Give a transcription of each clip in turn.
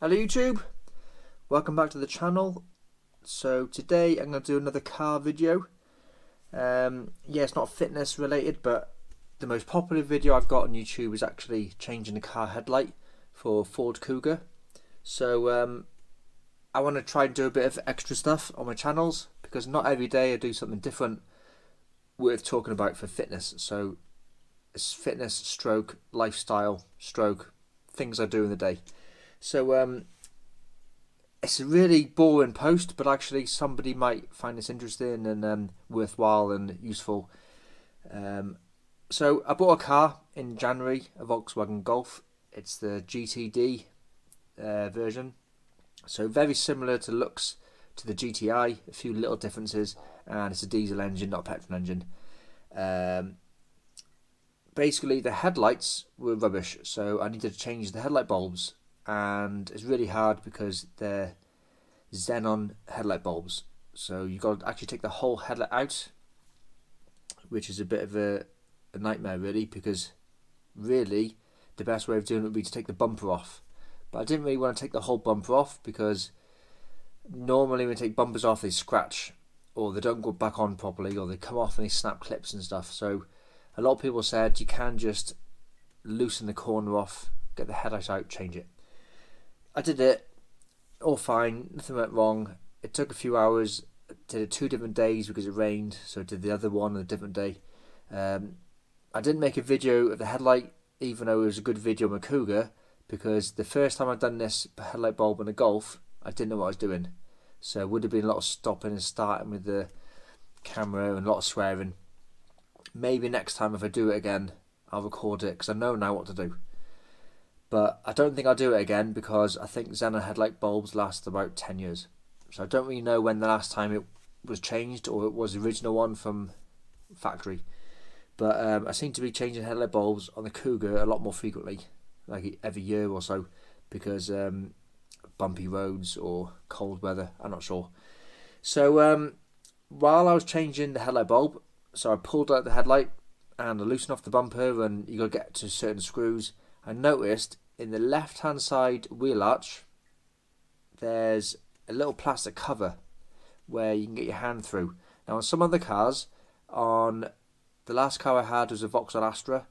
Hello YouTube, welcome back to the channel. So today I'm going to do another car video. Yeah, it's not fitness related, but the most popular video I've got on YouTube is actually changing the car headlight for Ford Kuga. So I want to try and do a bit of extra stuff on my channels because not every day I do something different worth talking about for fitness. So it's fitness stroke, lifestyle stroke, things I do in the day. So it's a really boring post, but actually somebody might find this interesting and worthwhile and useful. So I bought a car in January, a Volkswagen Golf. It's the GTD version. So very similar to looks to the GTI, a few little differences, and it's a diesel engine, not a petrol engine. Basically the headlights were rubbish, so I needed to change the headlight bulbs, and it's really hard because they're xenon headlight bulbs, so you've got to actually take the whole headlight out, which is a bit of a nightmare really, because really the best way of doing it would be to take the bumper off, but I didn't really want to take the whole bumper off because normally when you take bumpers off they scratch, or they don't go back on properly, or they come off and they snap clips and stuff. So a lot of people said you can just loosen the corner off, get the headlight out, change it. I did it, all fine, nothing went wrong. It took a few hours, I did it 2 different days because it rained, so I did the other one on a different day. I didn't make a video of the headlight, even though it was a good video on my Kuga, because the first time I'd done this headlight bulb on a Golf, I didn't know what I was doing. So it would have been a lot of stopping and starting with the camera and a lot of swearing. Maybe next time if I do it again, I'll record it because I know now what to do. But I don't think I'll do it again because I think xenon headlight bulbs last about 10 years. So I don't really know when the last time it was changed, or it was the original one from factory. But I seem to be changing headlight bulbs on the Kuga a lot more frequently, like every year or so, because bumpy roads or cold weather, I'm not sure. So while I was changing the headlight bulb, so I pulled out the headlight and I loosened off the bumper, and you got to get to certain screws. I noticed in the left hand side wheel arch there's a little plastic cover where you can get your hand through. Now on some other cars, on the last car I had was a Vauxhall Astra,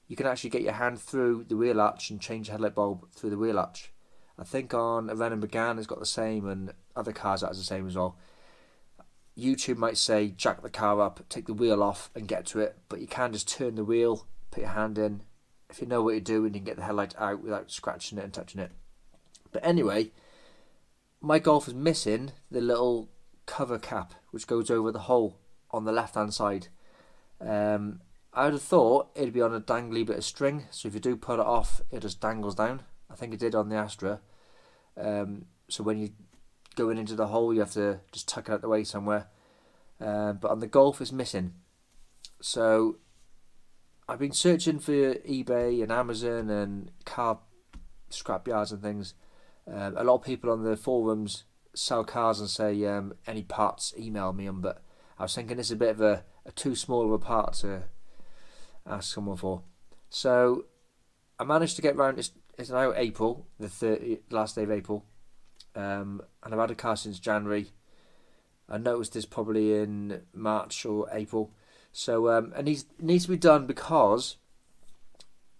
you can actually get your hand through the wheel arch and change the headlight bulb through the wheel arch. I think on a Renault Megane it's got the same, and other cars that has the same as well. YouTube might say jack the car up, take the wheel off and get to it, but you can just turn the wheel, put your hand in. If you know what you're doing, you can get the headlight out without scratching it and touching it. But anyway, my Golf is missing the little cover cap which goes over the hole on the left hand side. I would have thought it'd be on a dangly bit of string, so if you do put it off it just dangles down. I think it did on the Astra. So when you're going into the hole you have to just tuck it out the way somewhere. But on the Golf it's missing. So I've been searching for eBay and Amazon and car scrapyards and things. A lot of people on the forums sell cars and say any parts, email me them, but I was thinking this is a bit of a too small of a part to ask someone for. So I managed to get round. It's now April, the last day of April, and I've had a car since January. I noticed this probably in March or April. So and it needs to be done because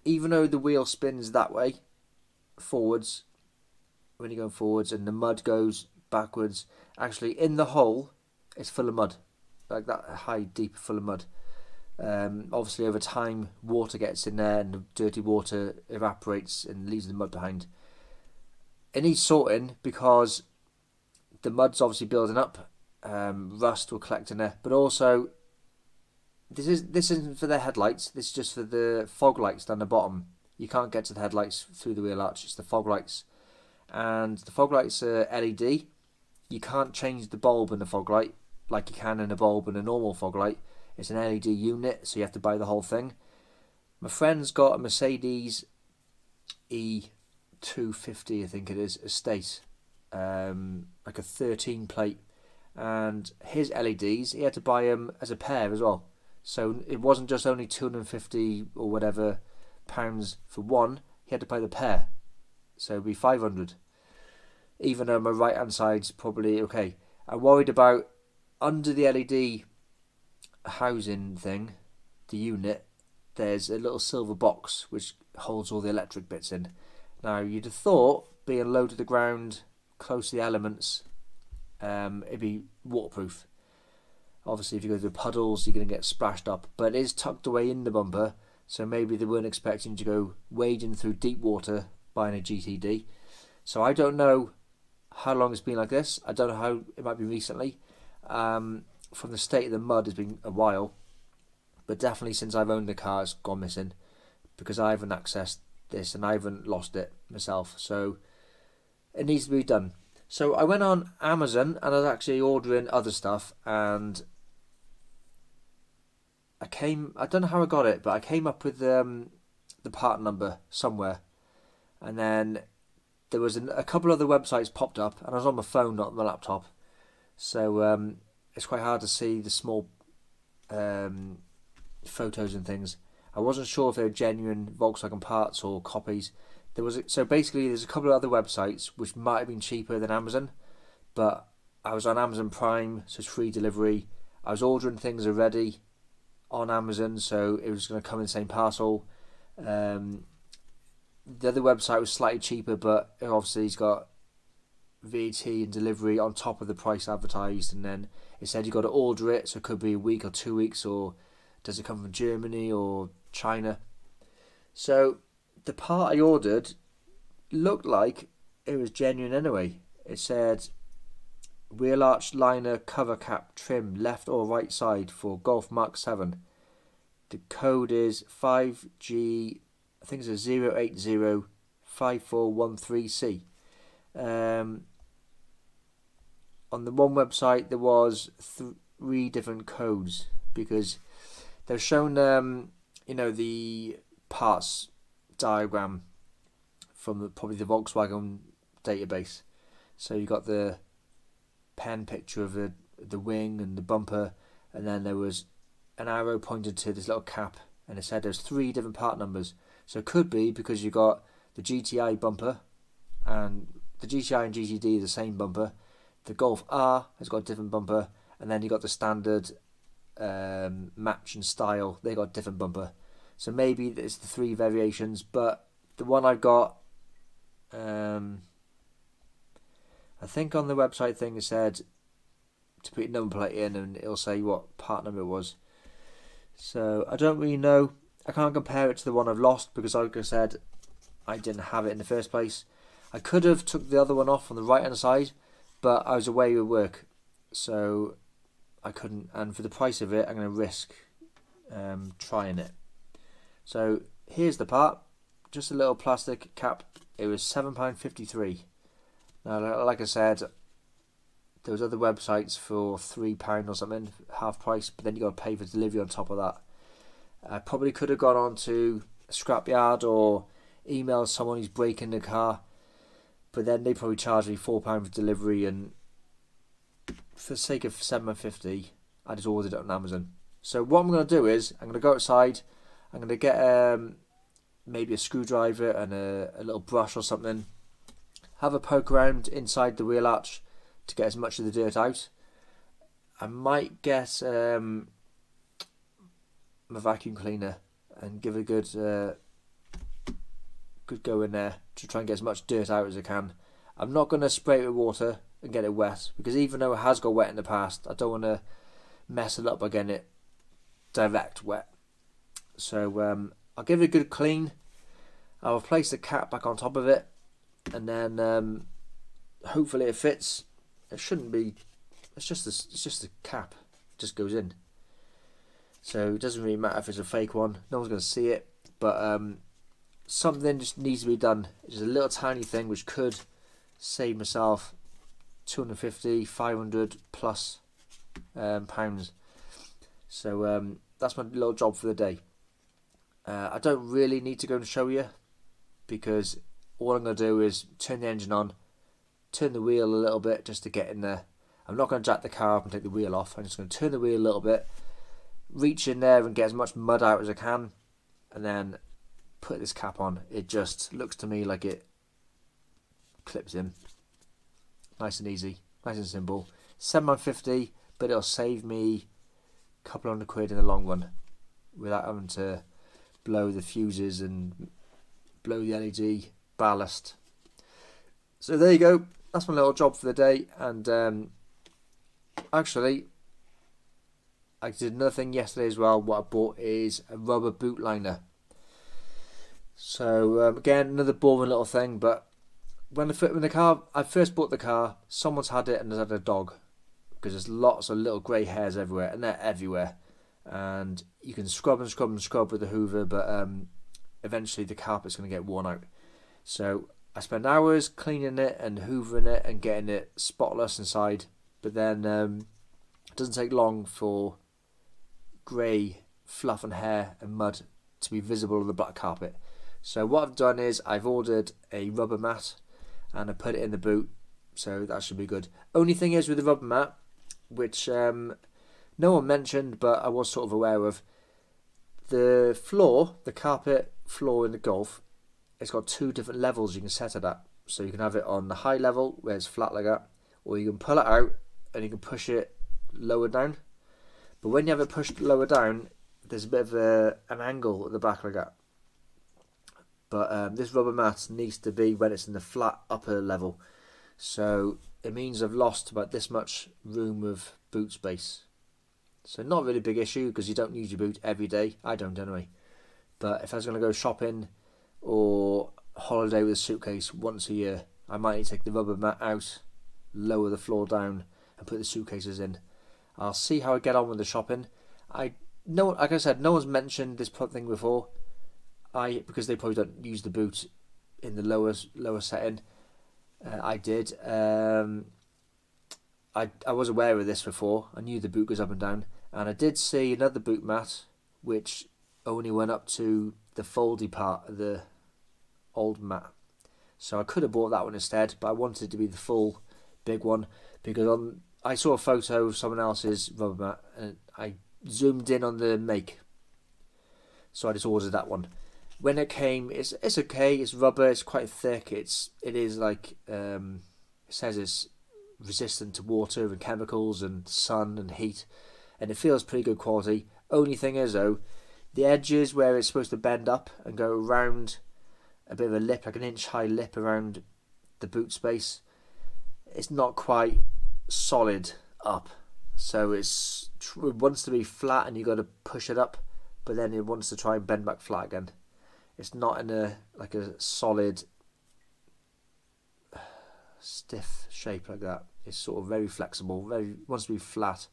even though the wheel spins that way, forwards, when you're going forwards, and the mud goes backwards, actually in the hole it's full of mud, like that high, deep, full of mud. Obviously over time water gets in there and the dirty water evaporates and leaves the mud behind. It needs sorting because the mud's obviously building up, rust will collect in there, but also this isn't for the headlights, this is just for the fog lights down the bottom. You can't get to the headlights through the wheel arch, it's the fog lights. And the fog lights are LED. You can't change the bulb in the fog light like you can in a bulb in a normal fog light. It's an LED unit, so you have to buy the whole thing. My friend's got a Mercedes E250, I think it is, estate, like a 13 plate, and his LEDs, he had to buy them as a pair as well. So it wasn't just only 250 or whatever pounds for one, he had to buy the pair. So it'd be 500. even though my right hand side's probably okay. I'm worried about under the LED housing thing, the unit, there's a little silver box which holds all the electric bits in. Now, you'd have thought, being low to the ground, close to the elements, it'd be waterproof. Obviously, if you go through puddles, you're going to get splashed up. But it is tucked away in the bumper, so maybe they weren't expecting to go wading through deep water buying a GTD. So I don't know how long it's been like this. I don't know how it might be recently. From the state of the mud, it's been a while. But definitely since I've owned the car, it's gone missing. Because I haven't accessed this and I haven't lost it myself. So it needs to be done. So I went on Amazon and I was actually ordering other stuff, and I don't know how I got it, but I came up with the part number somewhere, and then there was a couple other websites popped up, and I was on my phone, not my laptop, so it's quite hard to see the small photos and things. I wasn't sure if they were genuine Volkswagen parts or copies. So basically there's a couple of other websites which might have been cheaper than Amazon, but I was on Amazon Prime, so it's free delivery. I was ordering things already on Amazon, so it was going to come in the same parcel. The other website was slightly cheaper, but obviously it's got VAT and delivery on top of the price advertised, and then it said you got to order it, so it could be a week or 2 weeks, or does it come from Germany or China? So the part I ordered looked like it was genuine anyway. It said wheel arch liner cover cap trim left or right side for Golf Mark 7. The code is 5G, I think it's a 0805413C. On the one website there was 3 different codes, because they're shown the parts diagram from probably the Volkswagen database. So you got the pen picture of the wing and the bumper, and then there was an arrow pointed to this little cap, and it said there's 3 different part numbers. So it could be because you got the GTI bumper, and the GTI and GTD are the same bumper. The Golf R has got a different bumper, and then you got the standard match and style, they got a different bumper. So maybe it's the 3 variations, but the one I got, I think on the website thing it said to put your number plate in and it'll say what part number it was. So I don't really know. I can't compare it to the one I've lost because, like I said, I didn't have it in the first place. I could have took the other one off on the right hand side, but I was away with work, so I couldn't. And for the price of it, I'm going to risk trying it. So here's the part, just a little plastic cap. It was £7.53. Now, like I said, there was other websites for £3 or something, half price, but then you got to pay for delivery on top of that. I probably could have gone on to a scrapyard or emailed someone who's breaking the car, but then they probably charge me £4 for delivery, and for the sake of £7.50, I just ordered it on Amazon. So what I'm going to do is I'm going to go outside. I'm going to get maybe a screwdriver and a little brush or something. Have a poke around inside the wheel arch to get as much of the dirt out. I might get my vacuum cleaner and give it a good go in there to try and get as much dirt out as I can. I'm not going to spray it with water and get it wet, because even though it has got wet in the past, I don't want to mess it up by getting it direct wet. So I'll give it a good clean. I'll place the cap back on top of it, and then hopefully it fits. It shouldn't be. It's just a cap. It just goes in. So it doesn't really matter if it's a fake one. No one's going to see it. But something just needs to be done. It's just a little tiny thing which could save myself 250, 500 plus pounds. So that's my little job for the day. I don't really need to go and show you, because all I'm going to do is turn the engine on, turn the wheel a little bit just to get in there. I'm not going to jack the car up and take the wheel off. I'm just going to turn the wheel a little bit, reach in there and get as much mud out as I can, and then put this cap on. It just looks to me like it clips in. nice and easy, nice and simple. £7.50, but it'll save me a couple £100 in the long run without having to blow the fuses and blow the LED ballast. So there you go. That's my little job for the day. And actually, I did another thing yesterday as well. What I bought is a rubber boot liner. So again, another boring little thing, but when I first bought the car, someone's had it and has had a dog, because there's lots of little grey hairs everywhere, and they're everywhere. And you can scrub and scrub and scrub with the Hoover, but eventually the carpet's going to get worn out. So I spend hours cleaning it and hoovering it and getting it spotless inside, but then it doesn't take long for grey fluff and hair and mud to be visible on the black carpet. So what I've done is I've ordered a rubber mat and I put it in the boot, so that should be good. Only thing is with the rubber mat, which no one mentioned but I was sort of aware of, the floor, the carpet floor in the Golf, it's got 2 different levels you can set it at. So you can have it on the high level where it's flat like that, or you can pull it out and you can push it lower down. But when you have it pushed lower down, there's a bit of an angle at the back like that. But this rubber mat needs to be when it's in the flat upper level. So it means I've lost about this much room of boot space. So not really a big issue because you don't use your boot every day. I don't anyway. But if I was going to go shopping or holiday with a suitcase once a year, I might need to take the rubber mat out, lower the floor down and put the suitcases in. I'll see how I get on with the shopping. Like I said, no one's mentioned this thing before. Because they probably don't use the boot in the lower setting. I did. I was aware of this before. I knew the boot goes up and down, and I did see another boot mat which only went up to the foldy part of the old mat. So I could have bought that one instead, but I wanted it to be the full big one because I saw a photo of someone else's rubber mat and I zoomed in on the make. So I just ordered that one. When it came, it's okay. It's rubber. It's quite thick. It is like it says it's resistant to water and chemicals and sun and heat, and it feels pretty good quality. Only thing is though, the edges where it's supposed to bend up and go around a bit of a lip, like an inch high lip around the boot space, it's not quite solid up. So it wants to be flat, and you got to push it up, but then it wants to try and bend back flat again. It's not in a solid, stiff shape like that. It's sort of very flexible, wants to be flat.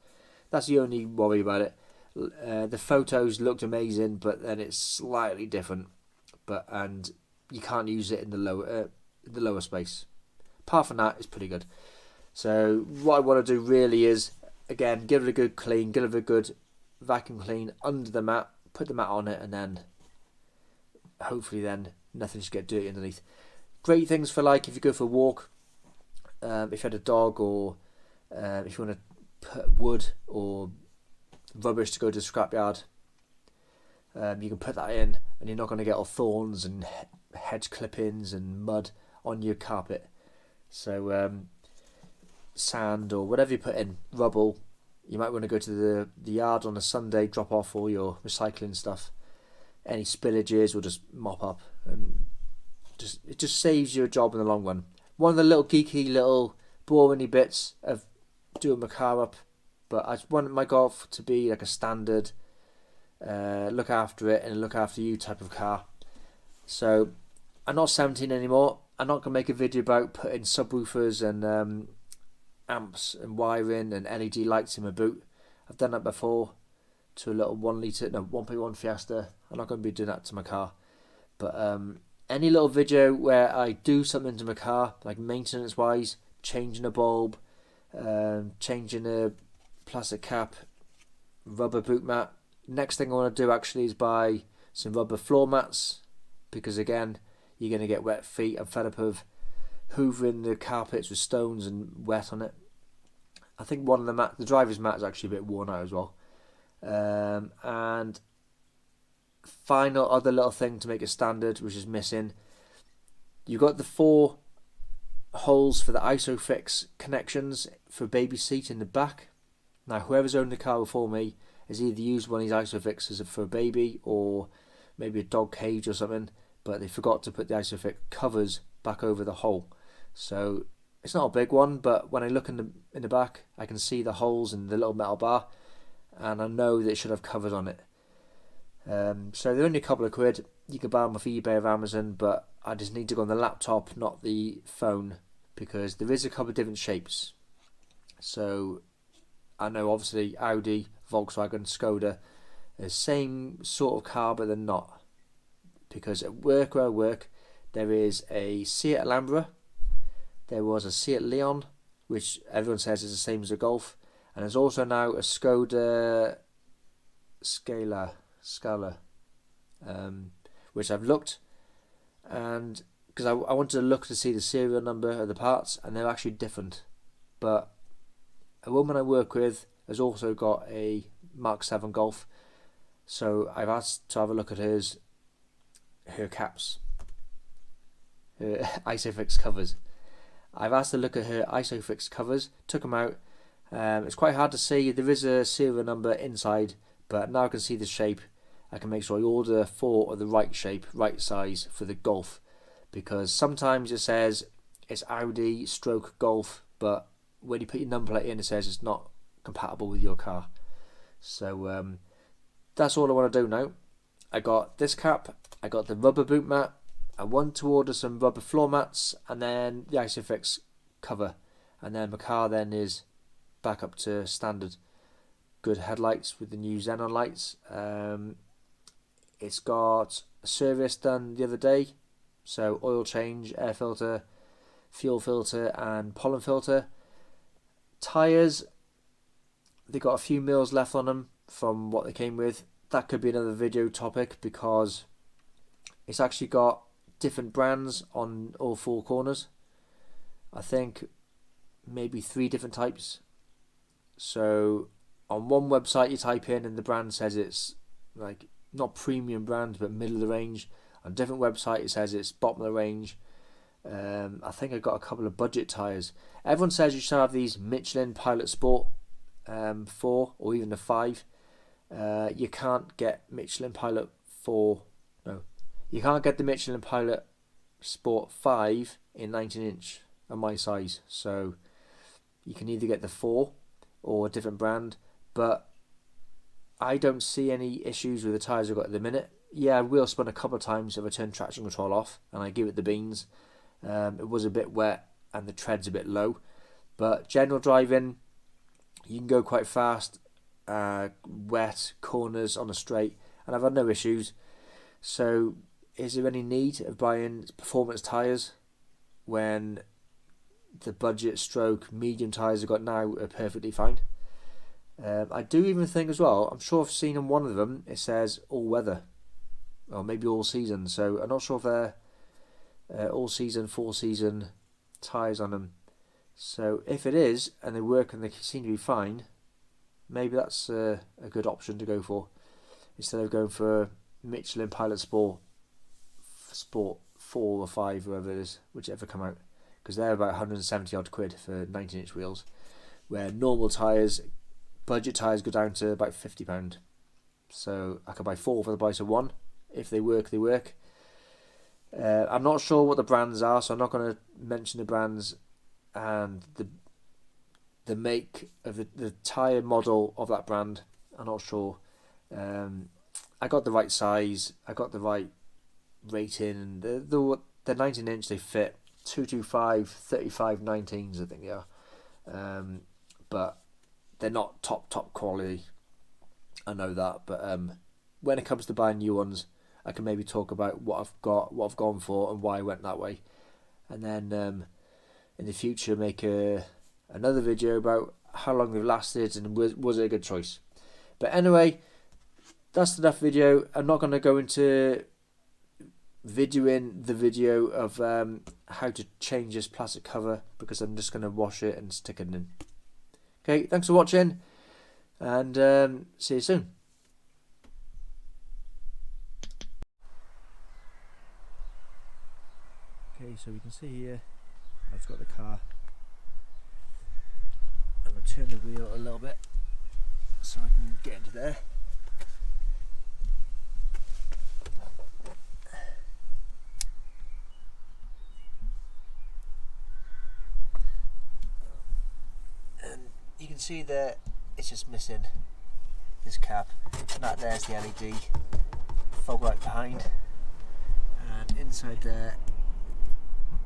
That's the only worry about it. The photos looked amazing, but then it's slightly different. And you can't use it in the lower space. Apart from that, it's pretty good. So what I want to do really is, again, give it a good clean, give it a good vacuum clean under the mat, put the mat on it, and then hopefully then nothing should get dirty underneath. Great things for if you go for a walk, if you had a dog, or if you want to put wood or rubbish to go to the scrapyard, you can put that in and you're not going to get all thorns and hedge clippings and mud on your carpet. So sand or whatever you put in, rubble, you might want to go to the yard on a Sunday, drop off all your recycling stuff. Any spillages will just mop up, and it just saves you a job in the long run. One of the little geeky, little boring bits of doing my car up, but I want my Golf to be like a standard, look after it and look after you type of car. So I'm not 17 anymore. I'm not going to make a video about putting subwoofers and amps and wiring and LED lights in my boot. I've done that before to a little 1.1 Fiesta. I'm not going to be doing that to my car. But any little video where I do something to my car, like maintenance wise, changing a bulb, changing a plastic cap, rubber boot mat. Next thing I want to do actually is buy some rubber floor mats, because again, you're going to get wet feet. I'm fed up of hoovering the carpets with stones and wet on it. I think one of the driver's mat is actually a bit worn out as well. And final other little thing to make it standard, which is missing, you got the 4 holes for the ISOFIX connections for baby seat in the back. Now whoever's owned the car before me has either used one of these ISOFIXs for a baby or maybe a dog cage or something, but they forgot to put the ISOFIX covers back over the hole. So it's not a big one, but when I look in the back, I can see the holes in the little metal bar, and I know that it should have covers on it. So they're only a couple of quid. You can buy them off eBay or Amazon, but I just need to go on the laptop, not the phone, because there is a couple of different shapes. So I know obviously Audi, Volkswagen, Skoda, the same sort of car, but they're not. Because at work where I work, there is a Seat Alhambra, there was a Seat Leon, which everyone says is the same as a Golf, and there's also now a Skoda Scala, which I've looked, and because I wanted to look to see the serial number of the parts, and they're actually different. But a woman I work with has also got a Mark 7 Golf, so I've asked to have a look at her caps, her ISOFIX covers. I've asked to look at her ISOFIX covers, took them out. It's quite hard to see. There is a serial number inside, but now I can see the shape. I can make sure I order for the right shape, right size for the Golf, because sometimes it says it's Audi stroke Golf, but when you put your number plate in, it says it's not compatible with your car. So that's all I want to do now. I got this cap, I got the rubber boot mat, I want to order some rubber floor mats, and then the ISOFIX cover, and then my car then is back up to standard. Good headlights with the new xenon lights. It's got a service done the other day, so oil change, air filter, fuel filter and pollen filter. Tyres, they got a few mils left on them from what they came with. That could be another video topic, because it's actually got different brands on all four corners. I think maybe 3 different types. So on one website you type in and the brand says it's like not premium brand but middle of the range. On a different website it says it's bottom of the range. I think I got a couple of budget tyres. Everyone says you should have these Michelin Pilot Sport 4 or even the 5. You can't get Michelin Pilot 4. No, you can't get the Michelin Pilot Sport 5 in 19-inch on my size. So you can either get the 4 or a different brand. But I don't see any issues with the tyres I've got at the minute. Yeah, I will spin a couple of times if I turn traction control off and I give it the beans. It was a bit wet and the tread's a bit low. But general driving, you can go quite fast, wet, corners on a straight, and I've had no issues. So is there any need of buying performance tyres when the budget stroke medium tyres I've got now are perfectly fine? I do even think as well, I'm sure I've seen on one of them it says all weather, or maybe all season, so I'm not sure if they're all season, 4 season tyres on them. So if it is and they work and they seem to be fine, maybe that's a good option to go for instead of going for Michelin Pilot Sport 4 or 5, whoever it is, whichever come out, because they're about 170 odd quid for 19-inch wheels, where normal tyres, budget tyres, go down to about £50. So I could buy 4 for the price of 1. If they work, they work. I'm not sure what the brands are, so I'm not going to mention the brands and the make of the tyre model of that brand. I'm not sure. I got the right size, I got the right rating. The 19-inch, they fit 225 35 19s, I think they are. But they're not top quality. I know that, but when it comes to buying new ones, I can maybe talk about what I've got, what I've gone for, and why I went that way, and then in the future make another video about how long they've lasted and was it a good choice. But anyway, that's enough video. I'm not going to go into videoing the video of how to change this plastic cover, because I'm just going to wash it and stick it in. Okay, thanks for watching, and see you soon. Okay, so we can see here I've got the car. I'm going to turn the wheel a little bit so I can get into there. And you can see there it's just missing this cap. And that there's the LED fog light behind. And inside there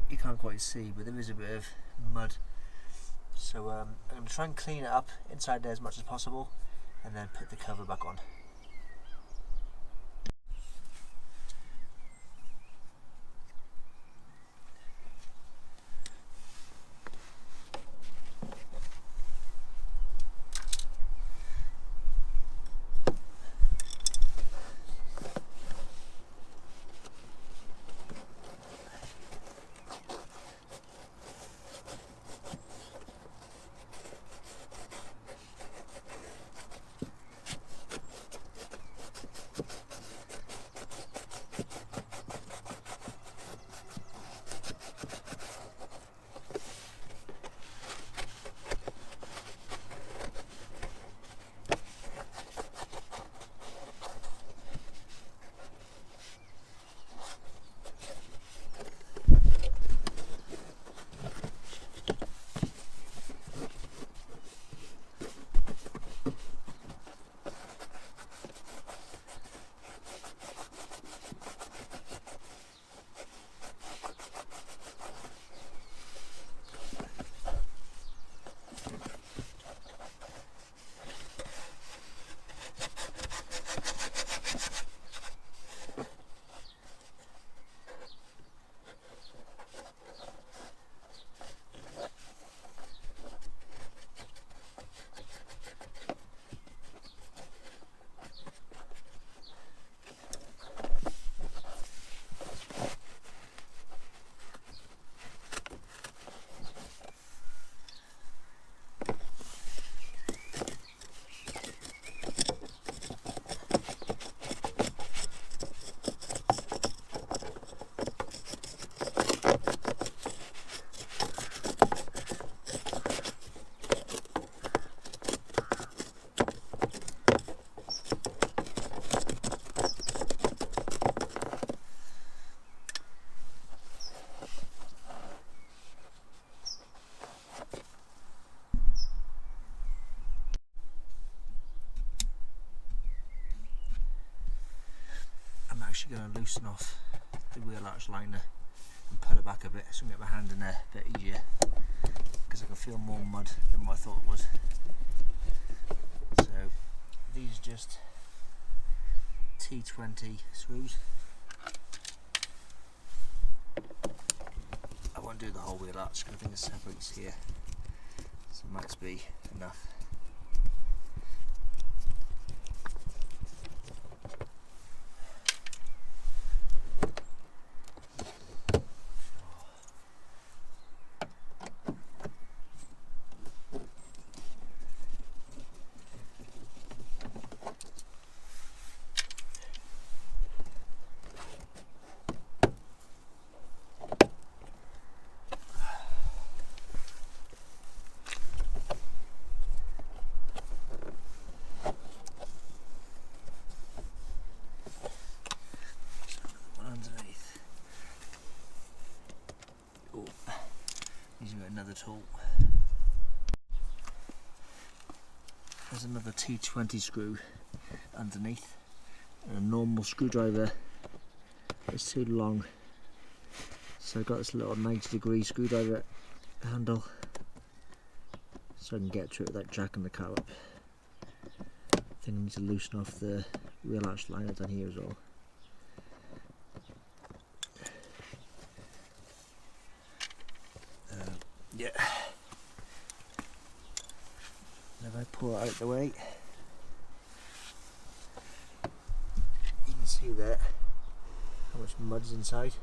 you can't quite see, but there is a bit of mud. So I'm going to try and clean it up inside there as much as possible and then put the cover back on. I'm actually going to loosen off the wheel arch liner and put it back a bit so I can get my hand in there a bit easier, because I can feel more mud than what I thought it was. So these are just T20 screws. I won't do the whole wheel arch because I think it separates here, so it might be enough. Another tool. There's another T20 screw underneath, and a normal screwdriver is too long, so I've got this little 90-degree screwdriver handle so I can get to it without jacking the car up. I think I need to loosen off the wheel arch liner down here as well. Yeah. And if I pull it out of the way, you can see there how much mud's inside.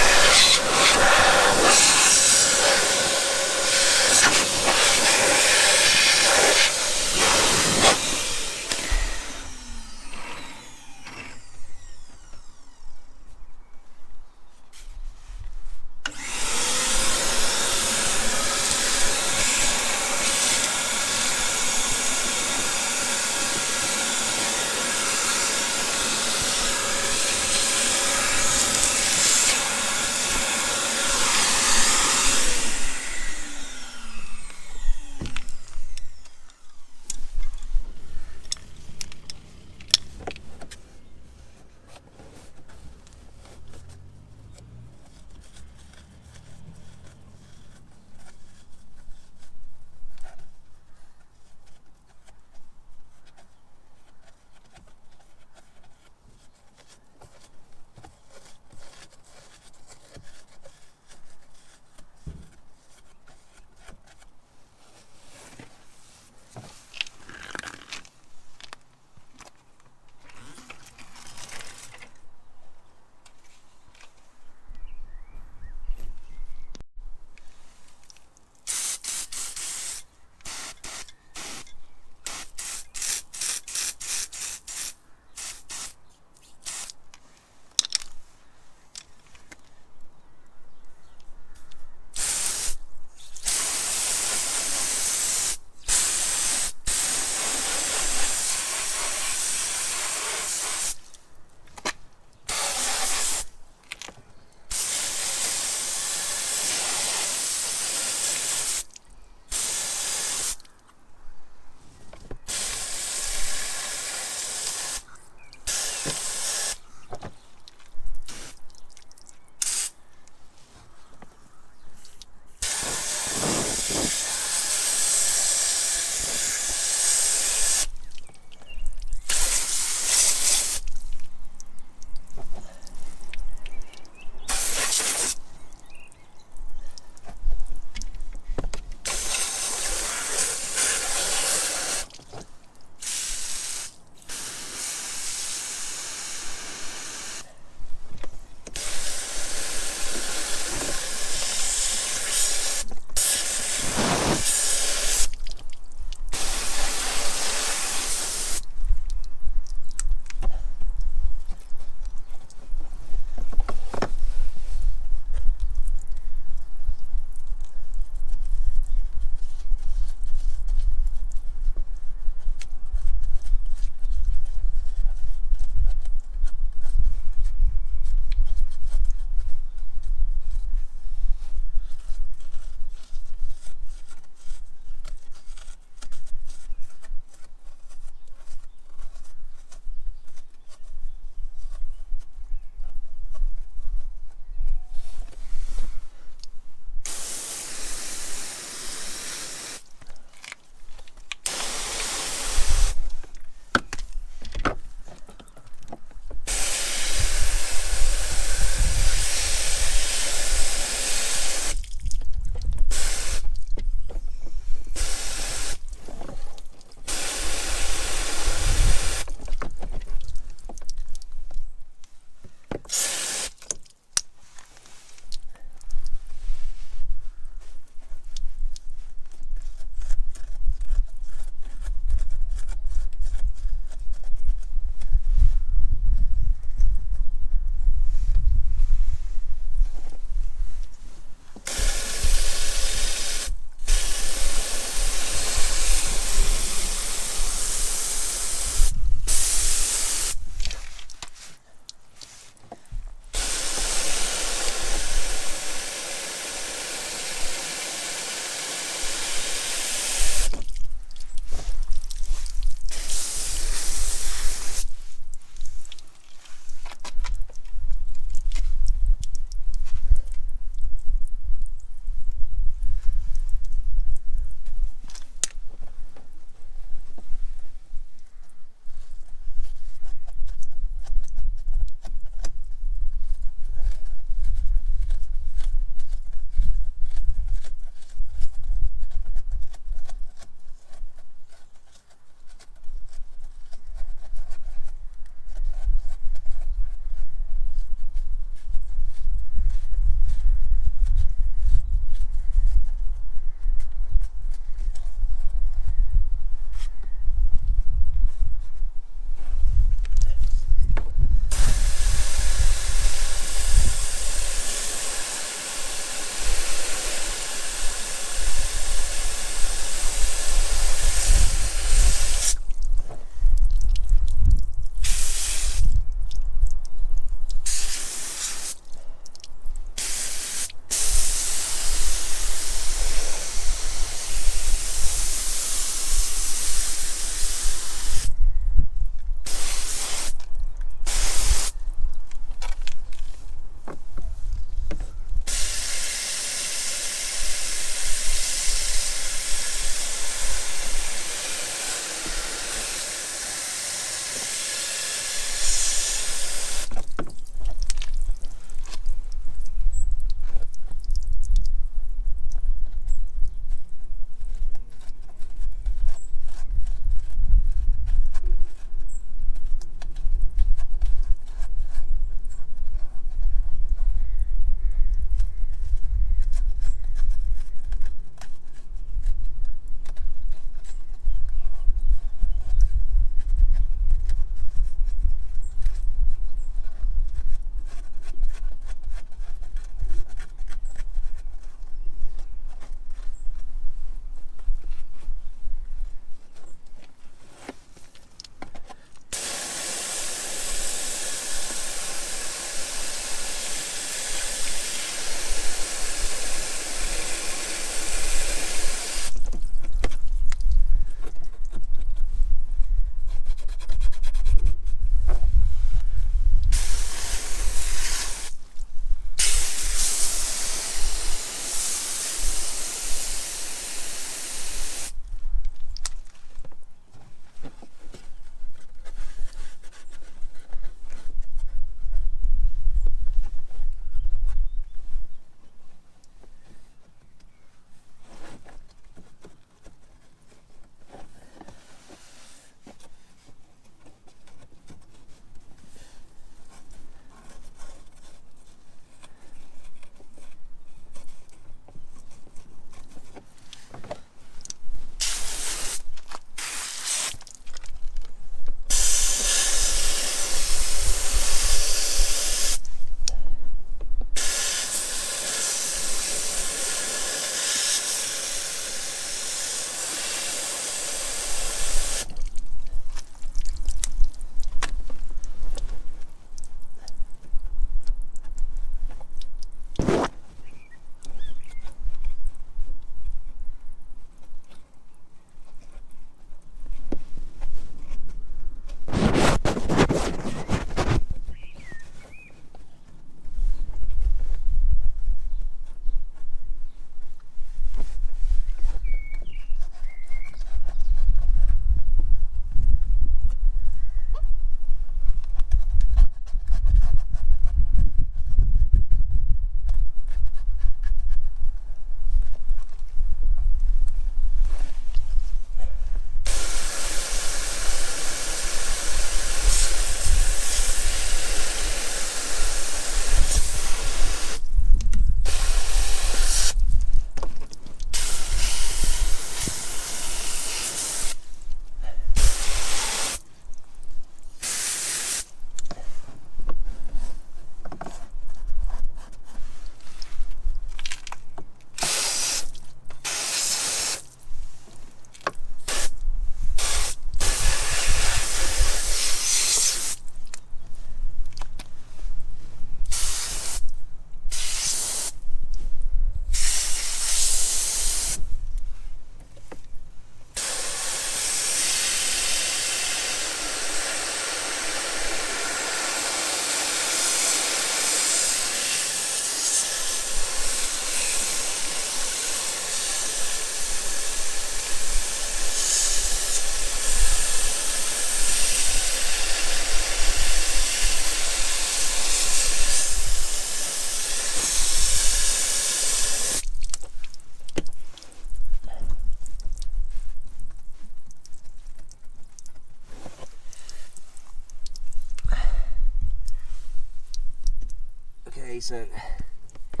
basically, so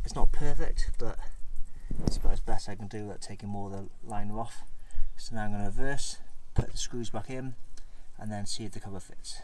it's not perfect, but it's about as best I can do without taking more of the liner off. So now I'm going to reverse, put the screws back in, and then see if the cover fits.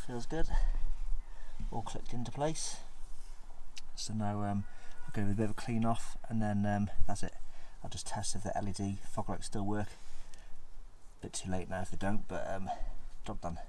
Feels good, all clicked into place. So now I'll give it a bit of a clean off, and then that's it. I'll just test if the LED fog lights still work. A bit too late now if they don't, but job done.